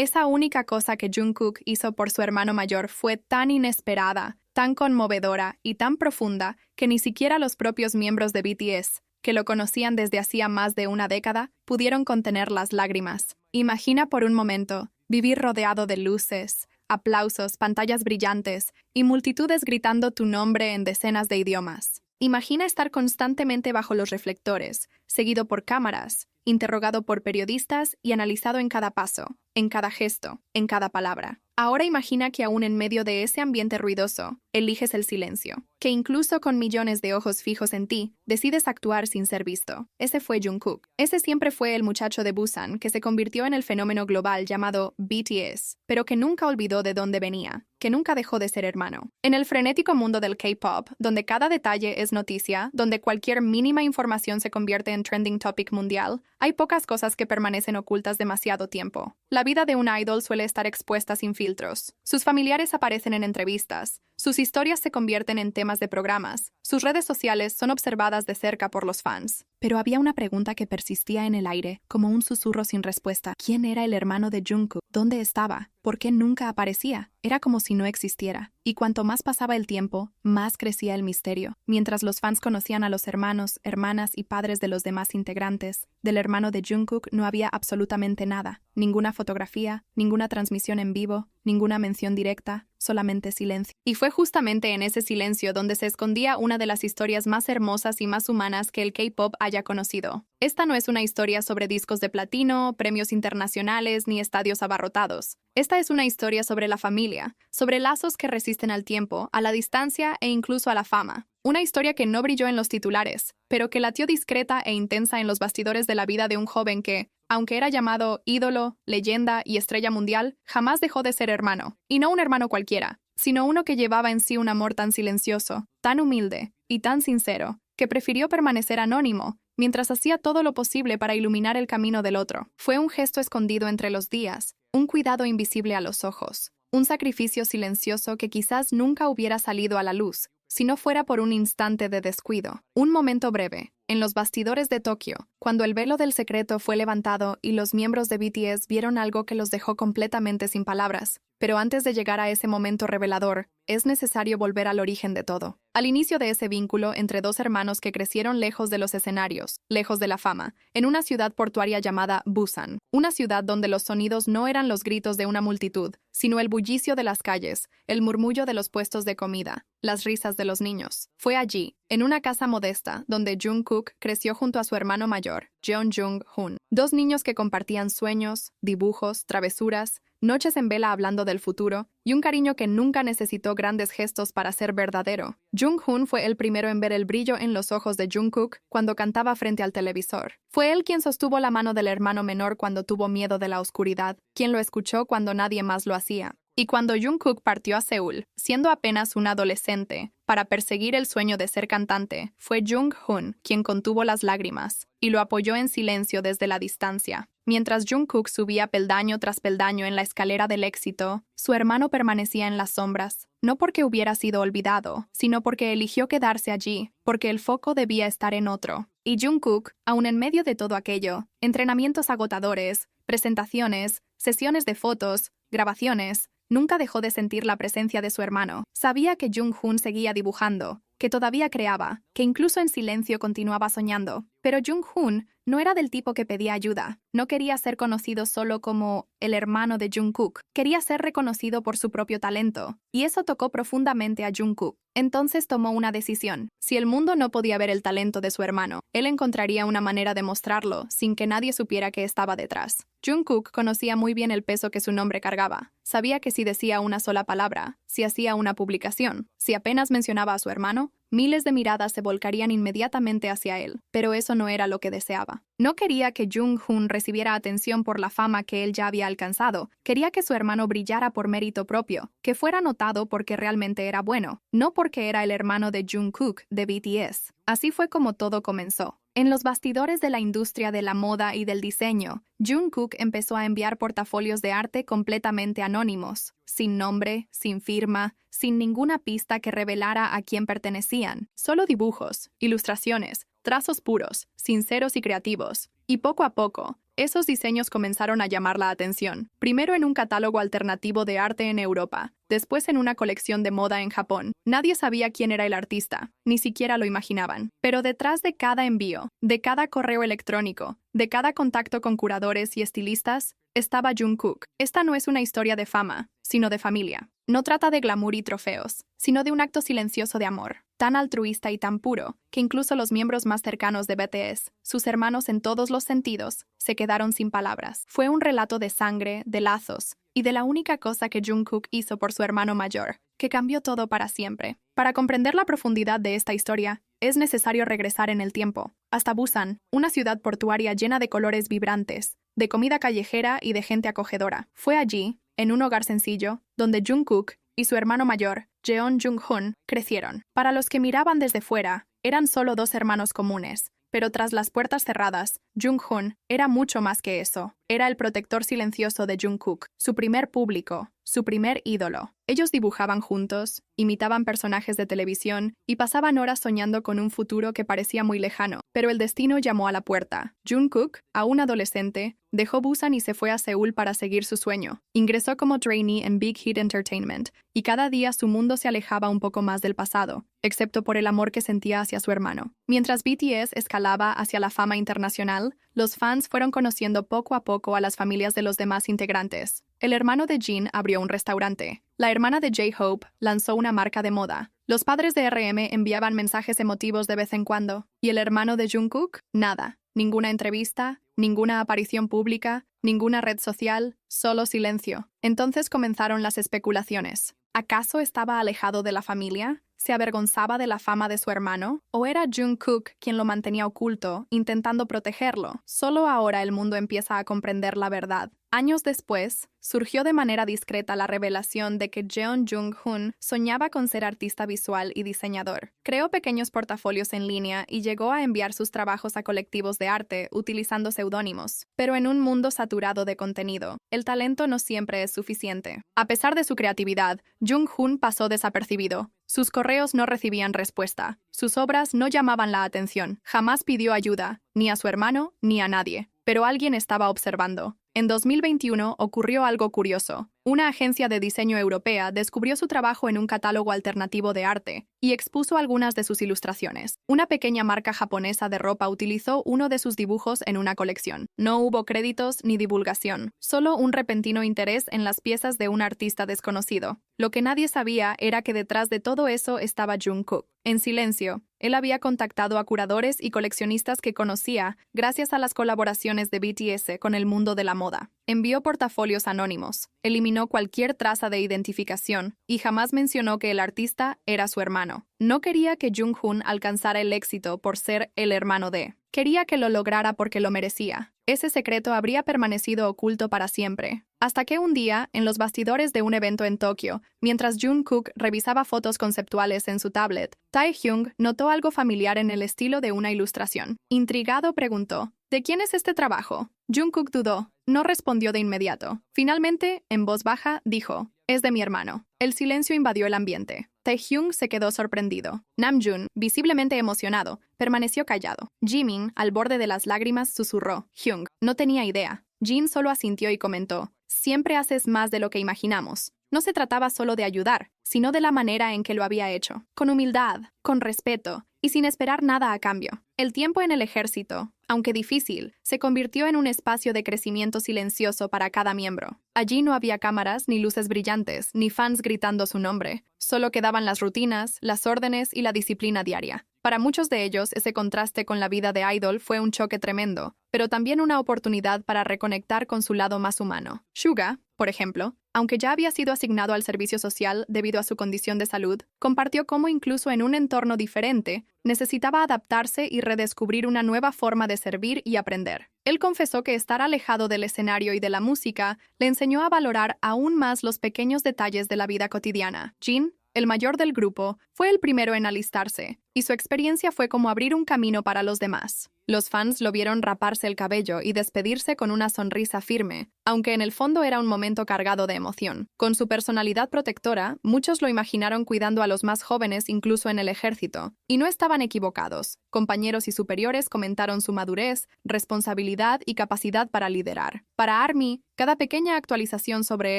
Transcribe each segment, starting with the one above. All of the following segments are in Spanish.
Esa única cosa que Jungkook hizo por su hermano mayor fue tan inesperada, tan conmovedora y tan profunda que ni siquiera los propios miembros de BTS, que lo conocían desde hacía más de una década, pudieron contener las lágrimas. Imagina por un momento vivir rodeado de luces, aplausos, pantallas brillantes y multitudes gritando tu nombre en decenas de idiomas. Imagina estar constantemente bajo los reflectores, seguido por cámaras, interrogado por periodistas y analizado en cada paso, en cada gesto, en cada palabra. Ahora imagina que aún en medio de ese ambiente ruidoso, eliges el silencio, que incluso con millones de ojos fijos en ti, decides actuar sin ser visto. Ese fue Jungkook. Ese siempre fue el muchacho de Busan que se convirtió en el fenómeno global llamado BTS, pero que nunca olvidó de dónde venía, que nunca dejó de ser hermano. En el frenético mundo del K-pop, donde cada detalle es noticia, donde cualquier mínima información se convierte en trending topic mundial, hay pocas cosas que permanecen ocultas demasiado tiempo. La vida de un idol suele estar expuesta sin filtros. Sus familiares aparecen en entrevistas. Sus historias se convierten en temas de programas. Sus redes sociales son observadas de cerca por los fans. Pero había una pregunta que persistía en el aire, como un susurro sin respuesta. ¿Quién era el hermano de Jungkook? ¿Dónde estaba? ¿Por qué nunca aparecía? Era como si no existiera. Y cuanto más pasaba el tiempo, más crecía el misterio. Mientras los fans conocían a los hermanos, hermanas y padres de los demás integrantes, del hermano de Jungkook no había absolutamente nada. Ninguna fotografía, ninguna transmisión en vivo, ninguna mención directa, solamente silencio. Y fue justamente en ese silencio donde se escondía una de las historias más hermosas y más humanas que el K-pop haya conocido. Esta no es una historia sobre discos de platino, premios internacionales ni estadios abarrotados. Esta es una historia sobre la familia, sobre lazos que resisten al tiempo, a la distancia e incluso a la fama. Una historia que no brilló en los titulares, pero que latió discreta e intensa en los bastidores de la vida de un joven que, aunque era llamado ídolo, leyenda y estrella mundial, jamás dejó de ser hermano. Y no un hermano cualquiera, sino uno que llevaba en sí un amor tan silencioso, tan humilde y tan sincero, que prefirió permanecer anónimo, mientras hacía todo lo posible para iluminar el camino del otro. Fue un gesto escondido entre los días, un cuidado invisible a los ojos, un sacrificio silencioso que quizás nunca hubiera salido a la luz, si no fuera por un instante de descuido. Un momento breve, en los bastidores de Tokio, cuando el velo del secreto fue levantado y los miembros de BTS vieron algo que los dejó completamente sin palabras. Pero antes de llegar a ese momento revelador, es necesario volver al origen de todo. Al inicio de ese vínculo entre dos hermanos que crecieron lejos de los escenarios, lejos de la fama, en una ciudad portuaria llamada Busan, una ciudad donde los sonidos no eran los gritos de una multitud, sino el bullicio de las calles, el murmullo de los puestos de comida, las risas de los niños. Fue allí, en una casa modesta, donde Jungkook creció junto a su hermano mayor, Jung-hoon. Dos niños que compartían sueños, dibujos, travesuras, noches en vela hablando del futuro, y un cariño que nunca necesitó grandes gestos para ser verdadero. Jung-hoon fue el primero en ver el brillo en los ojos de Jungkook cuando cantaba frente al televisor. Fue él quien sostuvo la mano del hermano menor cuando tuvo miedo de la oscuridad, quien lo escuchó cuando nadie más lo hacía. Y cuando Jungkook partió a Seúl, siendo apenas un adolescente, para perseguir el sueño de ser cantante, fue Jung-hoon quien contuvo las lágrimas y lo apoyó en silencio desde la distancia. Mientras Jungkook subía peldaño tras peldaño en la escalera del éxito, su hermano permanecía en las sombras, no porque hubiera sido olvidado, sino porque eligió quedarse allí, porque el foco debía estar en otro. Y Jungkook, aun en medio de todo aquello, entrenamientos agotadores, presentaciones, sesiones de fotos, grabaciones, nunca dejó de sentir la presencia de su hermano. Sabía que Jung-hoon seguía dibujando, que todavía creaba, que incluso en silencio continuaba soñando. Pero Jung-hoon no era del tipo que pedía ayuda. No quería ser conocido solo como el hermano de Jungkook. Quería ser reconocido por su propio talento. Y eso tocó profundamente a Jungkook. Entonces tomó una decisión. Si el mundo no podía ver el talento de su hermano, él encontraría una manera de mostrarlo sin que nadie supiera que estaba detrás. Jungkook conocía muy bien el peso que su nombre cargaba. Sabía que si decía una sola palabra, si hacía una publicación, si apenas mencionaba a su hermano, miles de miradas se volcarían inmediatamente hacia él, pero eso no era lo que deseaba. No quería que Jung-hoon recibiera atención por la fama que él ya había alcanzado. Quería que su hermano brillara por mérito propio, que fuera notado porque realmente era bueno, no porque era el hermano de Jungkook de BTS. Así fue como todo comenzó. En los bastidores de la industria de la moda y del diseño, Jungkook empezó a enviar portafolios de arte completamente anónimos, sin nombre, sin firma, sin ninguna pista que revelara a quién pertenecían. Solo dibujos, ilustraciones, trazos puros, sinceros y creativos. Y poco a poco, Esos diseños comenzaron a llamar la atención, primero en un catálogo alternativo de arte en Europa, después en una colección de moda en Japón. Nadie sabía quién era el artista, ni siquiera lo imaginaban. Pero detrás de cada envío, de cada correo electrónico, de cada contacto con curadores y estilistas, estaba Jungkook. Esta no es una historia de fama, sino de familia. No trata de glamour y trofeos, sino de un acto silencioso de amor, tan altruista y tan puro, que incluso los miembros más cercanos de BTS, sus hermanos en todos los sentidos, se quedaron sin palabras. Fue un relato de sangre, de lazos, y de la única cosa que Jungkook hizo por su hermano mayor, que cambió todo para siempre. Para comprender la profundidad de esta historia, es necesario regresar en el tiempo, hasta Busan, una ciudad portuaria llena de colores vibrantes, de comida callejera y de gente acogedora. Fue allí, en un hogar sencillo, donde Jungkook y su hermano mayor, Jeon Jung-hoon, crecieron. Para los que miraban desde fuera, eran solo dos hermanos comunes, pero tras las puertas cerradas, Jung-hoon era mucho más que eso. Era el protector silencioso de Jungkook, su primer público, su primer ídolo. Ellos dibujaban juntos, imitaban personajes de televisión y pasaban horas soñando con un futuro que parecía muy lejano. Pero el destino llamó a la puerta. Jungkook, aún adolescente, dejó Busan y se fue a Seúl para seguir su sueño. Ingresó como trainee en Big Hit Entertainment, y cada día su mundo se alejaba un poco más del pasado, excepto por el amor que sentía hacia su hermano. Mientras BTS escalaba hacia la fama internacional, los fans fueron conociendo poco a poco a las familias de los demás integrantes. El hermano de Jin abrió un restaurante. La hermana de J-Hope lanzó una marca de moda. Los padres de RM enviaban mensajes emotivos de vez en cuando. ¿Y el hermano de Jungkook? Nada. Ninguna entrevista, ninguna aparición pública, ninguna red social, solo silencio. Entonces comenzaron las especulaciones. ¿Acaso estaba alejado de la familia? ¿Se avergonzaba de la fama de su hermano? ¿O era Jungkook quien lo mantenía oculto, intentando protegerlo? Solo ahora el mundo empieza a comprender la verdad. Años después, surgió de manera discreta la revelación de que Jeon Jung-hoon soñaba con ser artista visual y diseñador. Creó pequeños portafolios en línea y llegó a enviar sus trabajos a colectivos de arte utilizando seudónimos. Pero en un mundo saturado de contenido, el talento no siempre es suficiente. A pesar de su creatividad, Jung-hoon pasó desapercibido. Sus correos no recibían respuesta. Sus obras no llamaban la atención. Jamás pidió ayuda, ni a su hermano, ni a nadie. Pero alguien estaba observando. En 2021 ocurrió algo curioso. Una agencia de diseño europea descubrió su trabajo en un catálogo alternativo de arte y expuso algunas de sus ilustraciones. Una pequeña marca japonesa de ropa utilizó uno de sus dibujos en una colección. No hubo créditos ni divulgación, solo un repentino interés en las piezas de un artista desconocido. Lo que nadie sabía era que detrás de todo eso estaba Jungkook. En silencio, él había contactado a curadores y coleccionistas que conocía gracias a las colaboraciones de BTS con el mundo de la moda. Envió portafolios anónimos, eliminó cualquier traza de identificación y jamás mencionó que el artista era su hermano. No quería que Jung-hoon alcanzara el éxito por ser el hermano de. Quería que lo lograra porque lo merecía. Ese secreto habría permanecido oculto para siempre. Hasta que un día, en los bastidores de un evento en Tokio, mientras Jungkook revisaba fotos conceptuales en su tablet, Taehyung notó algo familiar en el estilo de una ilustración. Intrigado, preguntó, ¿de quién es este trabajo? Jungkook dudó. No respondió de inmediato. Finalmente, en voz baja, dijo, es de mi hermano. El silencio invadió el ambiente. Taehyung se quedó sorprendido. Namjoon, visiblemente emocionado, permaneció callado. Jimin, al borde de las lágrimas, susurró. Hyung, no tenía idea. Jin solo asintió y comentó, siempre haces más de lo que imaginamos. No se trataba solo de ayudar, sino de la manera en que lo había hecho. Con humildad, con respeto y sin esperar nada a cambio. El tiempo en el ejército, aunque difícil, se convirtió en un espacio de crecimiento silencioso para cada miembro. Allí no había cámaras, ni luces brillantes, ni fans gritando su nombre. Solo quedaban las rutinas, las órdenes y la disciplina diaria. Para muchos de ellos, ese contraste con la vida de idol fue un choque tremendo, pero también una oportunidad para reconectar con su lado más humano. Suga, por ejemplo, aunque ya había sido asignado al servicio social debido a su condición de salud, compartió cómo incluso en un entorno diferente, necesitaba adaptarse y redescubrir una nueva forma de servir y aprender. Él confesó que estar alejado del escenario y de la música le enseñó a valorar aún más los pequeños detalles de la vida cotidiana. Jin, el mayor del grupo, fue el primero en alistarse, y su experiencia fue como abrir un camino para los demás. Los fans lo vieron raparse el cabello y despedirse con una sonrisa firme, aunque en el fondo era un momento cargado de emoción. Con su personalidad protectora, muchos lo imaginaron cuidando a los más jóvenes incluso en el ejército. Y no estaban equivocados. Compañeros y superiores comentaron su madurez, responsabilidad y capacidad para liderar. Para Army, cada pequeña actualización sobre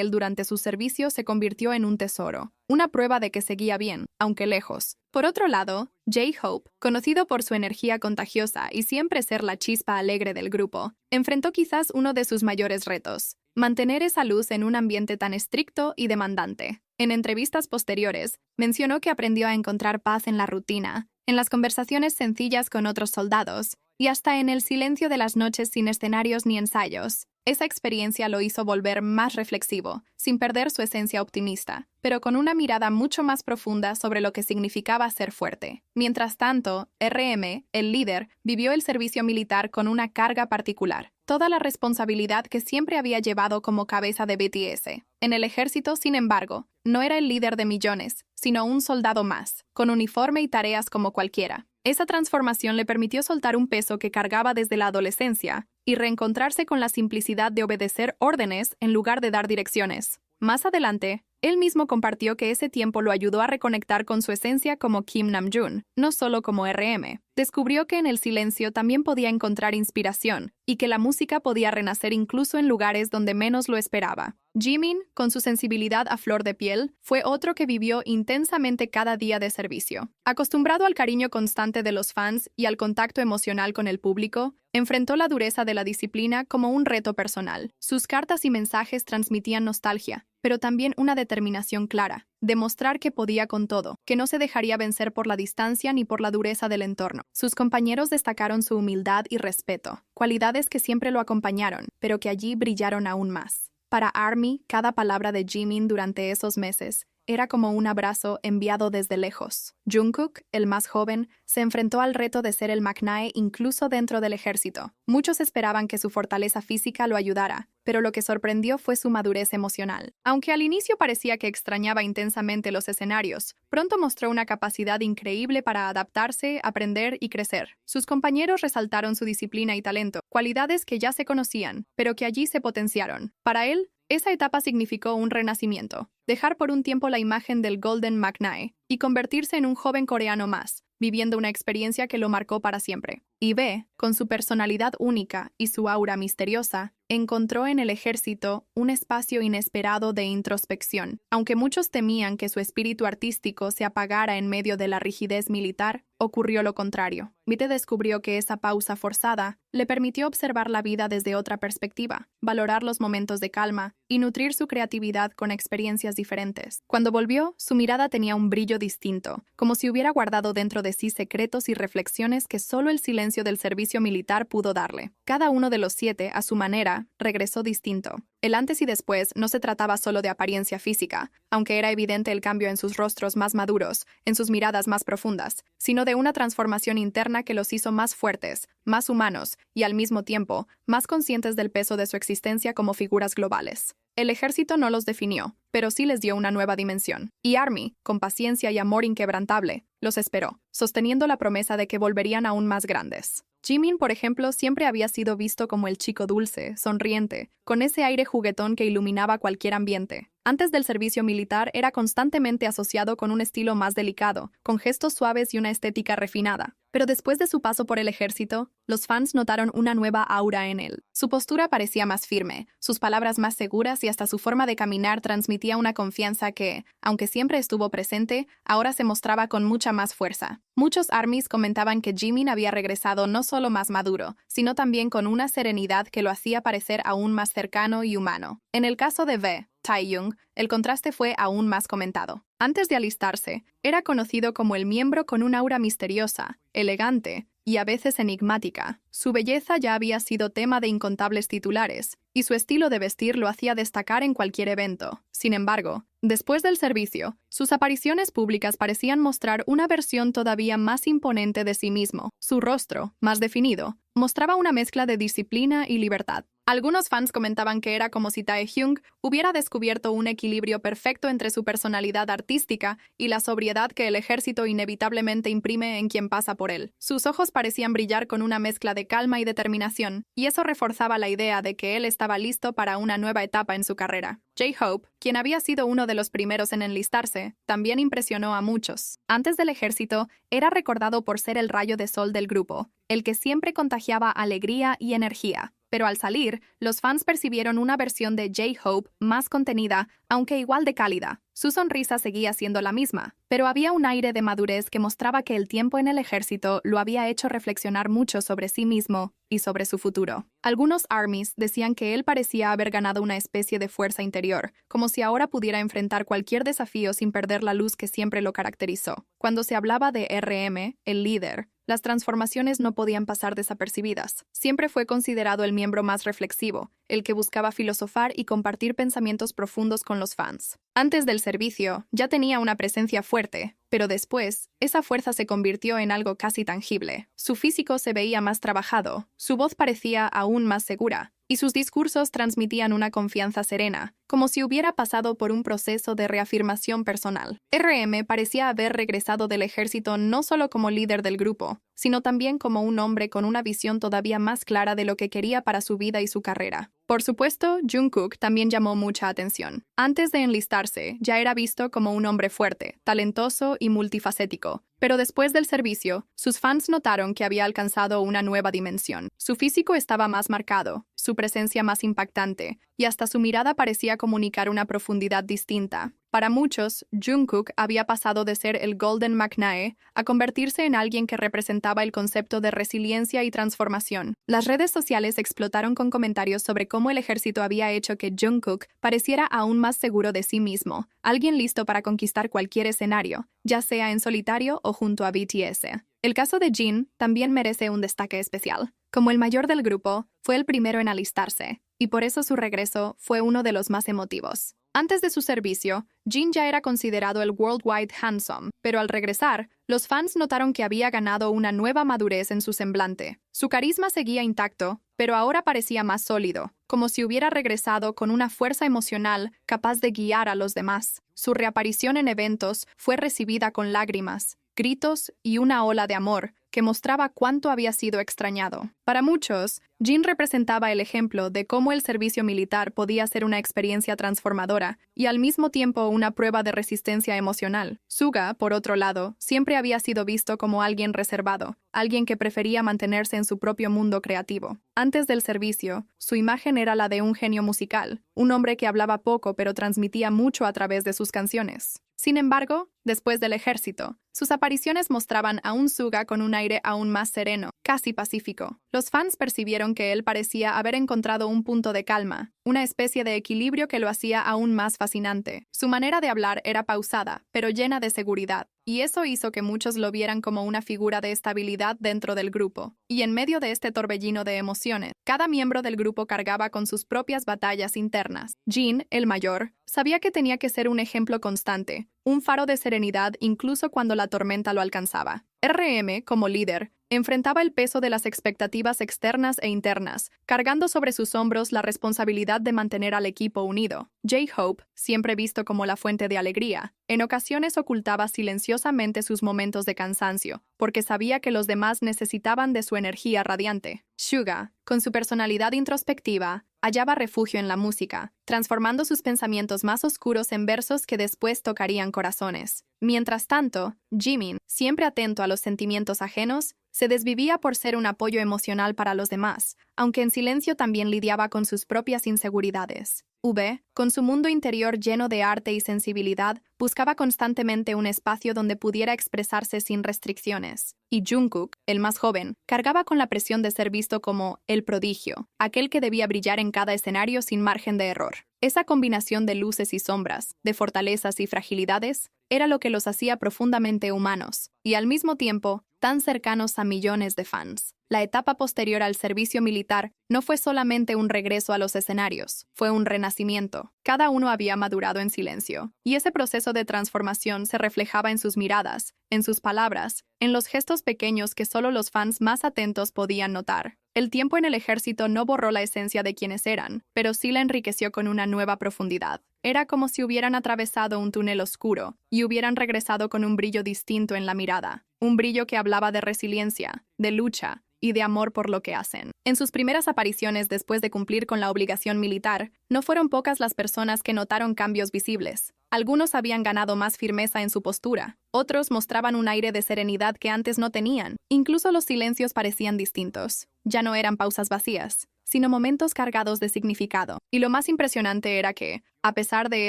él durante su servicio se convirtió en un tesoro, una prueba de que seguía bien, aunque lejos. Por otro lado, J-Hope, conocido por su energía contagiosa y siempre ser la chispa alegre del grupo, enfrentó quizás uno de sus mayores retos: mantener esa luz en un ambiente tan estricto y demandante. En entrevistas posteriores, mencionó que aprendió a encontrar paz en la rutina, en las conversaciones sencillas con otros soldados, y hasta en el silencio de las noches sin escenarios ni ensayos. Esa experiencia lo hizo volver más reflexivo, sin perder su esencia optimista, pero con una mirada mucho más profunda sobre lo que significaba ser fuerte. Mientras tanto, RM, el líder, vivió el servicio militar con una carga particular, toda la responsabilidad que siempre había llevado como cabeza de BTS. En el ejército, sin embargo, no era el líder de millones, sino un soldado más, con uniforme y tareas como cualquiera. Esa transformación le permitió soltar un peso que cargaba desde la adolescencia y reencontrarse con la simplicidad de obedecer órdenes en lugar de dar direcciones. Más adelante, él mismo compartió que ese tiempo lo ayudó a reconectar con su esencia como Kim Namjoon, no solo como RM. Descubrió que en el silencio también podía encontrar inspiración y que la música podía renacer incluso en lugares donde menos lo esperaba. Jimin, con su sensibilidad a flor de piel, fue otro que vivió intensamente cada día de servicio. Acostumbrado al cariño constante de los fans y al contacto emocional con el público, enfrentó la dureza de la disciplina como un reto personal. Sus cartas y mensajes transmitían nostalgia, pero también una determinación clara: demostrar que podía con todo, que no se dejaría vencer por la distancia ni por la dureza del entorno. Sus compañeros destacaron su humildad y respeto, cualidades que siempre lo acompañaron, pero que allí brillaron aún más. Para Army, cada palabra de Jimin durante esos meses era como un abrazo enviado desde lejos. Jungkook, el más joven, se enfrentó al reto de ser el McNae incluso dentro del ejército. Muchos esperaban que su fortaleza física lo ayudara, pero lo que sorprendió fue su madurez emocional. Aunque al inicio parecía que extrañaba intensamente los escenarios, pronto mostró una capacidad increíble para adaptarse, aprender y crecer. Sus compañeros resaltaron su disciplina y talento, cualidades que ya se conocían, pero que allí se potenciaron. Para él, esa etapa significó un renacimiento: dejar por un tiempo la imagen del Golden McNae y convertirse en un joven coreano más, viviendo una experiencia que lo marcó para siempre. Y B, con su personalidad única y su aura misteriosa, encontró en el ejército un espacio inesperado de introspección. Aunque muchos temían que su espíritu artístico se apagara en medio de la rigidez militar, ocurrió lo contrario. Vite descubrió que esa pausa forzada le permitió observar la vida desde otra perspectiva, valorar los momentos de calma y nutrir su creatividad con experiencias diferentes. Cuando volvió, su mirada tenía un brillo distinto, como si hubiera guardado dentro de sí secretos y reflexiones que solo el silencio del servicio militar pudo darle. Cada uno de los 7, a su manera, regresó distinto. El antes y después no se trataba solo de apariencia física, aunque era evidente el cambio en sus rostros más maduros, en sus miradas más profundas, sino de una transformación interna que los hizo más fuertes, más humanos y, al mismo tiempo, más conscientes del peso de su existencia como figuras globales. El ejército no los definió, pero sí les dio una nueva dimensión. Y Army, con paciencia y amor inquebrantable, los esperó, sosteniendo la promesa de que volverían aún más grandes. Jimin, por ejemplo, siempre había sido visto como el chico dulce, sonriente, con ese aire juguetón que iluminaba cualquier ambiente. Antes del servicio militar era constantemente asociado con un estilo más delicado, con gestos suaves y una estética refinada. Pero después de su paso por el ejército, los fans notaron una nueva aura en él. Su postura parecía más firme, sus palabras más seguras y hasta su forma de caminar transmitía una confianza que, aunque siempre estuvo presente, ahora se mostraba con mucha más fuerza. Muchos ARMYs comentaban que Jimin había regresado no solo más maduro, sino también con una serenidad que lo hacía parecer aún más cercano y humano. En el caso de V, Taehyung, el contraste fue aún más comentado. Antes de alistarse, era conocido como el miembro con un aura misteriosa, elegante y a veces enigmática. Su belleza ya había sido tema de incontables titulares, y su estilo de vestir lo hacía destacar en cualquier evento. Sin embargo, después del servicio, sus apariciones públicas parecían mostrar una versión todavía más imponente de sí mismo. Su rostro, más definido, mostraba una mezcla de disciplina y libertad. Algunos fans comentaban que era como si Taehyung hubiera descubierto un equilibrio perfecto entre su personalidad artística y la sobriedad que el ejército inevitablemente imprime en quien pasa por él. Sus ojos parecían brillar con una mezcla de calma y determinación, y eso reforzaba la idea de que él estaba listo para una nueva etapa en su carrera. J-Hope, quien había sido uno de los primeros en enlistarse, también impresionó a muchos. Antes del ejército, era recordado por ser el rayo de sol del grupo, el que siempre contagiaba alegría y energía. Pero al salir, los fans percibieron una versión de J-Hope más contenida, aunque igual de cálida. Su sonrisa seguía siendo la misma, pero había un aire de madurez que mostraba que el tiempo en el ejército lo había hecho reflexionar mucho sobre sí mismo y sobre su futuro. Algunos ARMYs decían que él parecía haber ganado una especie de fuerza interior, como si ahora pudiera enfrentar cualquier desafío sin perder la luz que siempre lo caracterizó. Cuando se hablaba de RM, el líder, las transformaciones no podían pasar desapercibidas. Siempre fue considerado el miembro más reflexivo, el que buscaba filosofar y compartir pensamientos profundos con los fans. Antes del servicio, ya tenía una presencia fuerte, pero después, esa fuerza se convirtió en algo casi tangible. Su físico se veía más trabajado, su voz parecía aún más segura, y sus discursos transmitían una confianza serena, como si hubiera pasado por un proceso de reafirmación personal. RM parecía haber regresado del ejército no solo como líder del grupo, sino también como un hombre con una visión todavía más clara de lo que quería para su vida y su carrera. Por supuesto, Jungkook también llamó mucha atención. Antes de enlistarse, ya era visto como un hombre fuerte, talentoso y multifacético. Pero después del servicio, sus fans notaron que había alcanzado una nueva dimensión. Su físico estaba más marcado, su presencia más impactante, y hasta su mirada parecía comunicar una profundidad distinta. Para muchos, Jungkook había pasado de ser el Golden McNae a convertirse en alguien que representaba el concepto de resiliencia y transformación. Las redes sociales explotaron con comentarios sobre cómo el ejército había hecho que Jungkook pareciera aún más seguro de sí mismo, alguien listo para conquistar cualquier escenario, ya sea en solitario o junto a BTS. El caso de Jin también merece un destaque especial. Como el mayor del grupo, fue el primero en alistarse, y por eso su regreso fue uno de los más emotivos. Antes de su servicio, Jin ya era considerado el Worldwide Handsome, pero al regresar, los fans notaron que había ganado una nueva madurez en su semblante. Su carisma seguía intacto, pero ahora parecía más sólido, como si hubiera regresado con una fuerza emocional capaz de guiar a los demás. Su reaparición en eventos fue recibida con lágrimas, gritos y una ola de amor que mostraba cuánto había sido extrañado. Para muchos, Jin representaba el ejemplo de cómo el servicio militar podía ser una experiencia transformadora y al mismo tiempo una prueba de resistencia emocional. Suga, por otro lado, siempre había sido visto como alguien reservado, alguien que prefería mantenerse en su propio mundo creativo. Antes del servicio, su imagen era la de un genio musical, un hombre que hablaba poco pero transmitía mucho a través de sus canciones. Sin embargo, después del ejército, sus apariciones mostraban a un Suga con un aire aún más sereno, casi pacífico. Los fans percibieron que él parecía haber encontrado un punto de calma, una especie de equilibrio que lo hacía aún más fascinante. Su manera de hablar era pausada, pero llena de seguridad, y eso hizo que muchos lo vieran como una figura de estabilidad dentro del grupo. Y en medio de este torbellino de emociones, cada miembro del grupo cargaba con sus propias batallas internas. Jin, el mayor, sabía que tenía que ser un ejemplo constante, un faro de serenidad incluso cuando la tormenta lo alcanzaba. RM, como líder, enfrentaba el peso de las expectativas externas e internas, cargando sobre sus hombros la responsabilidad de mantener al equipo unido. J-Hope, siempre visto como la fuente de alegría, en ocasiones ocultaba silenciosamente sus momentos de cansancio, porque sabía que los demás necesitaban de su energía radiante. Suga, con su personalidad introspectiva, hallaba refugio en la música, transformando sus pensamientos más oscuros en versos que después tocarían corazones. Mientras tanto, Jimin, siempre atento a los sentimientos ajenos, se desvivía por ser un apoyo emocional para los demás, aunque en silencio también lidiaba con sus propias inseguridades. V, con su mundo interior lleno de arte y sensibilidad, buscaba constantemente un espacio donde pudiera expresarse sin restricciones. Y Jungkook, el más joven, cargaba con la presión de ser visto como el prodigio, aquel que debía brillar en cada escenario sin margen de error. Esa combinación de luces y sombras, de fortalezas y fragilidades, era lo que los hacía profundamente humanos, y al mismo tiempo, tan cercanos a millones de fans. La etapa posterior al servicio militar no fue solamente un regreso a los escenarios, fue un renacimiento. Cada uno había madurado en silencio, y ese proceso de transformación se reflejaba en sus miradas, en sus palabras, en los gestos pequeños que solo los fans más atentos podían notar. El tiempo en el ejército no borró la esencia de quienes eran, pero sí la enriqueció con una nueva profundidad. Era como si hubieran atravesado un túnel oscuro y hubieran regresado con un brillo distinto en la mirada, un brillo que hablaba de resiliencia, de lucha y de amor por lo que hacen. En sus primeras apariciones después de cumplir con la obligación militar, no fueron pocas las personas que notaron cambios visibles. Algunos habían ganado más firmeza en su postura, otros mostraban un aire de serenidad que antes no tenían. Incluso los silencios parecían distintos. Ya no eran pausas vacías, sino momentos cargados de significado. Y lo más impresionante era que, a pesar de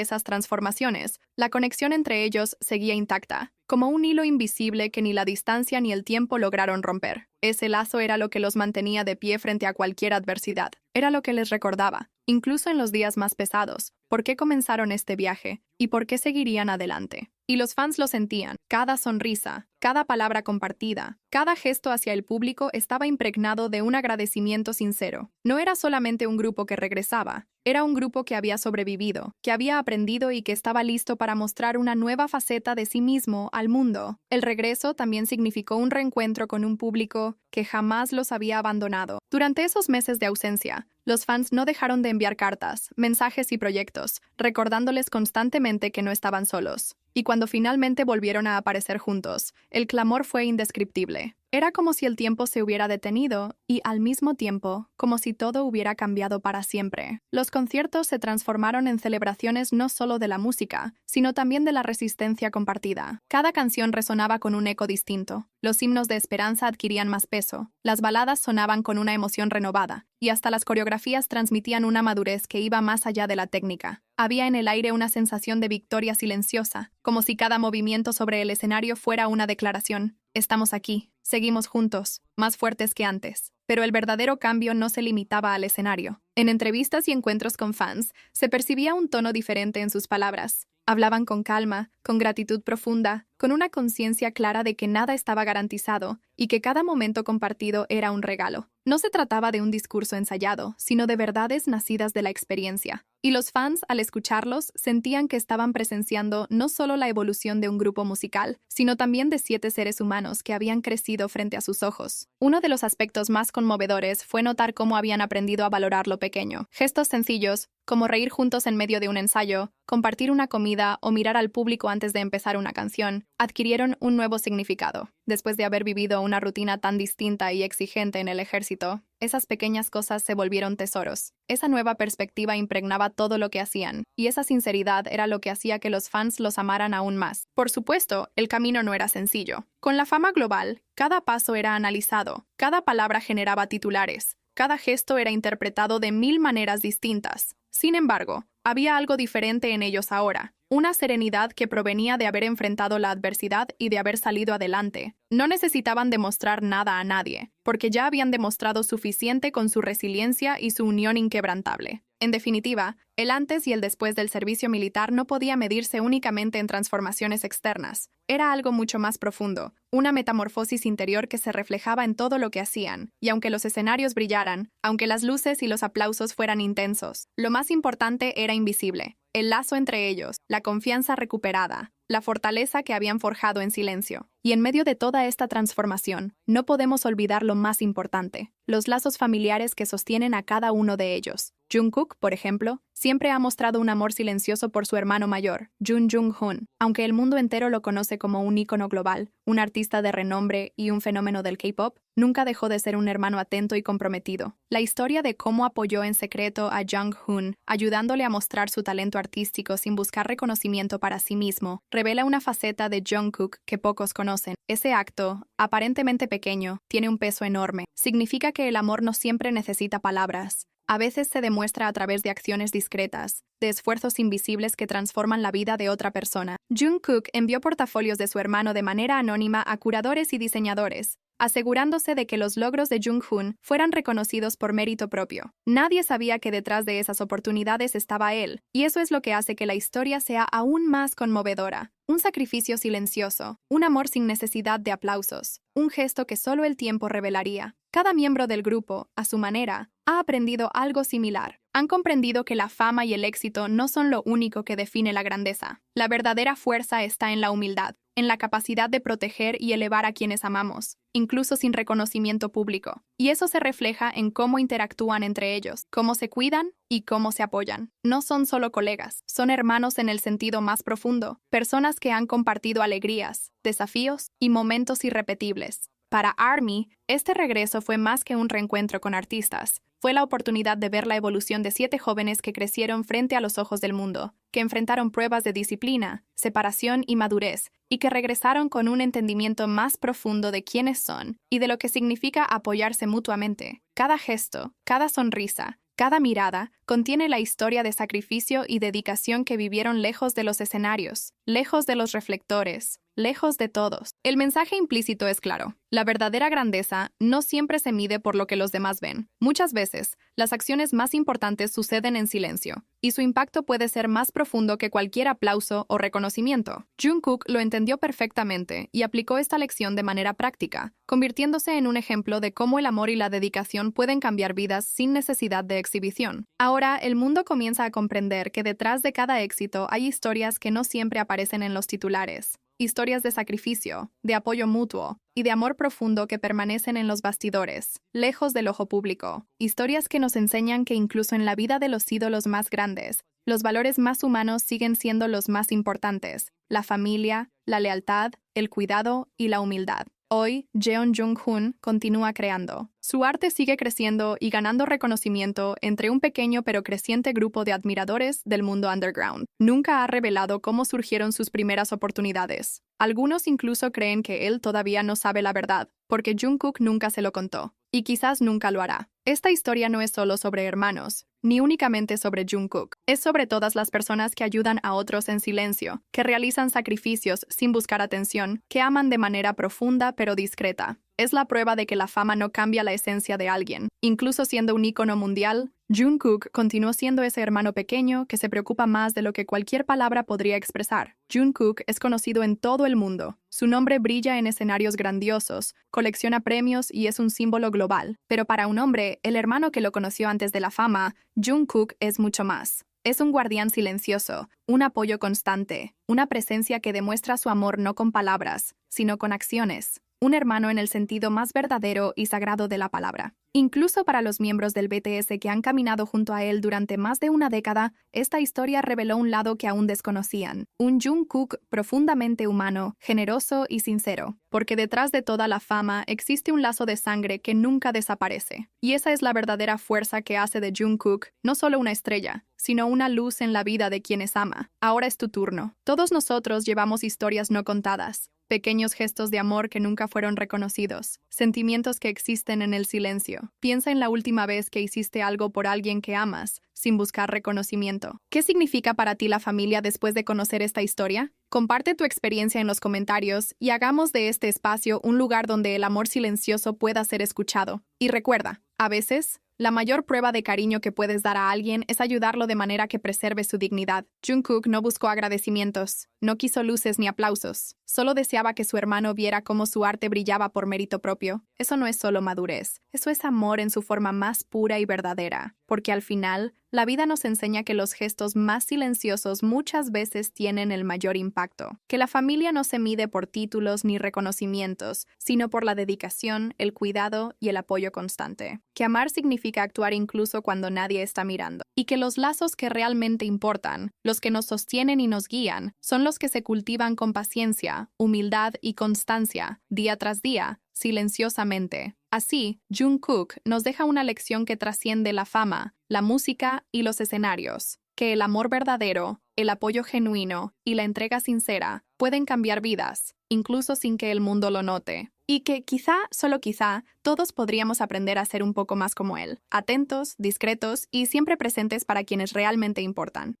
esas transformaciones, la conexión entre ellos seguía intacta, como un hilo invisible que ni la distancia ni el tiempo lograron romper. Ese lazo era lo que los mantenía de pie frente a cualquier adversidad. Era lo que les recordaba, incluso en los días más pesados, por qué comenzaron este viaje y por qué seguirían adelante. Y los fans lo sentían. Cada sonrisa, cada palabra compartida, cada gesto hacia el público estaba impregnado de un agradecimiento sincero. No era solamente un grupo que regresaba, era un grupo que había sobrevivido, que había aprendido y que estaba listo para mostrar una nueva faceta de sí mismo al mundo. El regreso también significó un reencuentro con un público que jamás los había abandonado. Durante esos meses de ausencia, los fans no dejaron de enviar cartas, mensajes y proyectos, recordándoles constantemente que no estaban solos. Y cuando finalmente volvieron a aparecer juntos, el clamor fue indescriptible. Era como si el tiempo se hubiera detenido y, al mismo tiempo, como si todo hubiera cambiado para siempre. Los conciertos se transformaron en celebraciones no solo de la música, sino también de la resistencia compartida. Cada canción resonaba con un eco distinto. Los himnos de esperanza adquirían más peso, las baladas sonaban con una emoción renovada, y hasta las coreografías transmitían una madurez que iba más allá de la técnica. Había en el aire una sensación de victoria silenciosa, como si cada movimiento sobre el escenario fuera una declaración. Estamos aquí, seguimos juntos, más fuertes que antes. Pero el verdadero cambio no se limitaba al escenario. En entrevistas y encuentros con fans, se percibía un tono diferente en sus palabras. Hablaban con calma, con gratitud profunda, con una conciencia clara de que nada estaba garantizado y que cada momento compartido era un regalo. No se trataba de un discurso ensayado, sino de verdades nacidas de la experiencia. Y los fans, al escucharlos, sentían que estaban presenciando no solo la evolución de un grupo musical, sino también de 7 seres humanos que habían crecido frente a sus ojos. Uno de los aspectos más conmovedores fue notar cómo habían aprendido a valorar lo pequeño. Gestos sencillos, como reír juntos en medio de un ensayo, compartir una comida o mirar al público antes de empezar una canción, adquirieron un nuevo significado. Después de haber vivido una rutina tan distinta y exigente en el ejército, esas pequeñas cosas se volvieron tesoros. Esa nueva perspectiva impregnaba todo lo que hacían, y esa sinceridad era lo que hacía que los fans los amaran aún más. Por supuesto, el camino no era sencillo. Con la fama global, cada paso era analizado, cada palabra generaba titulares, cada gesto era interpretado de 1000 maneras distintas. Sin embargo, había algo diferente en ellos ahora, una serenidad que provenía de haber enfrentado la adversidad y de haber salido adelante. No necesitaban demostrar nada a nadie, porque ya habían demostrado suficiente con su resiliencia y su unión inquebrantable. En definitiva, el antes y el después del servicio militar no podía medirse únicamente en transformaciones externas. Era algo mucho más profundo, una metamorfosis interior que se reflejaba en todo lo que hacían, y aunque los escenarios brillaran, aunque las luces y los aplausos fueran intensos, lo más importante era invisible. El lazo entre ellos, la confianza recuperada, la fortaleza que habían forjado en silencio. Y en medio de toda esta transformación, no podemos olvidar lo más importante, los lazos familiares que sostienen a cada uno de ellos. Jungkook, por ejemplo, siempre ha mostrado un amor silencioso por su hermano mayor, Jun Jung-hoon. Aunque el mundo entero lo conoce como un ícono global, un artista de renombre y un fenómeno del K-pop, nunca dejó de ser un hermano atento y comprometido. La historia de cómo apoyó en secreto a Jung-hoon, ayudándole a mostrar su talento artístico sin buscar reconocimiento para sí mismo, revela una faceta de Jungkook que pocos conocen. Ese acto, aparentemente pequeño, tiene un peso enorme. Significa que el amor no siempre necesita palabras. A veces se demuestra a través de acciones discretas, de esfuerzos invisibles que transforman la vida de otra persona. Jungkook envió portafolios de su hermano de manera anónima a curadores y diseñadores, asegurándose de que los logros de Jung-hoon fueran reconocidos por mérito propio. Nadie sabía que detrás de esas oportunidades estaba él, y eso es lo que hace que la historia sea aún más conmovedora. Un sacrificio silencioso, un amor sin necesidad de aplausos, un gesto que solo el tiempo revelaría. Cada miembro del grupo, a su manera, ha aprendido algo similar. Han comprendido que la fama y el éxito no son lo único que define la grandeza. La verdadera fuerza está en la humildad, en la capacidad de proteger y elevar a quienes amamos, incluso sin reconocimiento público. Y eso se refleja en cómo interactúan entre ellos, cómo se cuidan y cómo se apoyan. No son solo colegas, son hermanos en el sentido más profundo, personas que han compartido alegrías, desafíos y momentos irrepetibles. Para ARMY, este regreso fue más que un reencuentro con artistas. Fue la oportunidad de ver la evolución de 7 jóvenes que crecieron frente a los ojos del mundo, que enfrentaron pruebas de disciplina, separación y madurez, y que regresaron con un entendimiento más profundo de quiénes son y de lo que significa apoyarse mutuamente. Cada gesto, cada sonrisa, cada mirada contiene la historia de sacrificio y dedicación que vivieron lejos de los escenarios, lejos de los reflectores, lejos de todos. El mensaje implícito es claro. La verdadera grandeza no siempre se mide por lo que los demás ven. Muchas veces, las acciones más importantes suceden en silencio, y su impacto puede ser más profundo que cualquier aplauso o reconocimiento. Jungkook lo entendió perfectamente y aplicó esta lección de manera práctica, convirtiéndose en un ejemplo de cómo el amor y la dedicación pueden cambiar vidas sin necesidad de exhibición. Ahora, el mundo comienza a comprender que detrás de cada éxito hay historias que no siempre aparecen en los titulares. Historias de sacrificio, de apoyo mutuo y de amor profundo que permanecen en los bastidores, lejos del ojo público. Historias que nos enseñan que incluso en la vida de los ídolos más grandes, los valores más humanos siguen siendo los más importantes: la familia, la lealtad, el cuidado y la humildad. Hoy, Jeon Jung-hoon continúa creando. Su arte sigue creciendo y ganando reconocimiento entre un pequeño pero creciente grupo de admiradores del mundo underground. Nunca ha revelado cómo surgieron sus primeras oportunidades. Algunos incluso creen que él todavía no sabe la verdad, porque Jungkook nunca se lo contó, y quizás nunca lo hará. Esta historia no es solo sobre hermanos, ni únicamente sobre Jungkook. Es sobre todas las personas que ayudan a otros en silencio, que realizan sacrificios sin buscar atención, que aman de manera profunda pero discreta. Es la prueba de que la fama no cambia la esencia de alguien. Incluso siendo un ícono mundial, Jungkook continuó siendo ese hermano pequeño que se preocupa más de lo que cualquier palabra podría expresar. Jungkook es conocido en todo el mundo. Su nombre brilla en escenarios grandiosos, colecciona premios y es un símbolo global. Pero para un hombre, el hermano que lo conoció antes de la fama, Jungkook es mucho más. Es un guardián silencioso, un apoyo constante, una presencia que demuestra su amor no con palabras, sino con acciones. Un hermano en el sentido más verdadero y sagrado de la palabra. Incluso para los miembros del BTS que han caminado junto a él durante más de una década, esta historia reveló un lado que aún desconocían. Un Jungkook profundamente humano, generoso y sincero. Porque detrás de toda la fama existe un lazo de sangre que nunca desaparece. Y esa es la verdadera fuerza que hace de Jungkook no solo una estrella, sino una luz en la vida de quienes ama. Ahora es tu turno. Todos nosotros llevamos historias no contadas. Pequeños gestos de amor que nunca fueron reconocidos, sentimientos que existen en el silencio. Piensa en la última vez que hiciste algo por alguien que amas, sin buscar reconocimiento. ¿Qué significa para ti la familia después de conocer esta historia? Comparte tu experiencia en los comentarios y hagamos de este espacio un lugar donde el amor silencioso pueda ser escuchado. Y recuerda, a veces, la mayor prueba de cariño que puedes dar a alguien es ayudarlo de manera que preserve su dignidad. Jungkook no buscó agradecimientos, no quiso luces ni aplausos. Solo deseaba que su hermano viera cómo su arte brillaba por mérito propio. Eso no es solo madurez, eso es amor en su forma más pura y verdadera. Porque al final, la vida nos enseña que los gestos más silenciosos muchas veces tienen el mayor impacto. Que la familia no se mide por títulos ni reconocimientos, sino por la dedicación, el cuidado y el apoyo constante. Que amar significa actuar incluso cuando nadie está mirando. Y que los lazos que realmente importan, los que nos sostienen y nos guían, son los que se cultivan con paciencia, humildad y constancia, día tras día, silenciosamente. Así, Jungkook nos deja una lección que trasciende la fama, la música y los escenarios. Que el amor verdadero, el apoyo genuino y la entrega sincera pueden cambiar vidas, incluso sin que el mundo lo note. Y que quizá, solo quizá, todos podríamos aprender a ser un poco más como él. Atentos, discretos y siempre presentes para quienes realmente importan.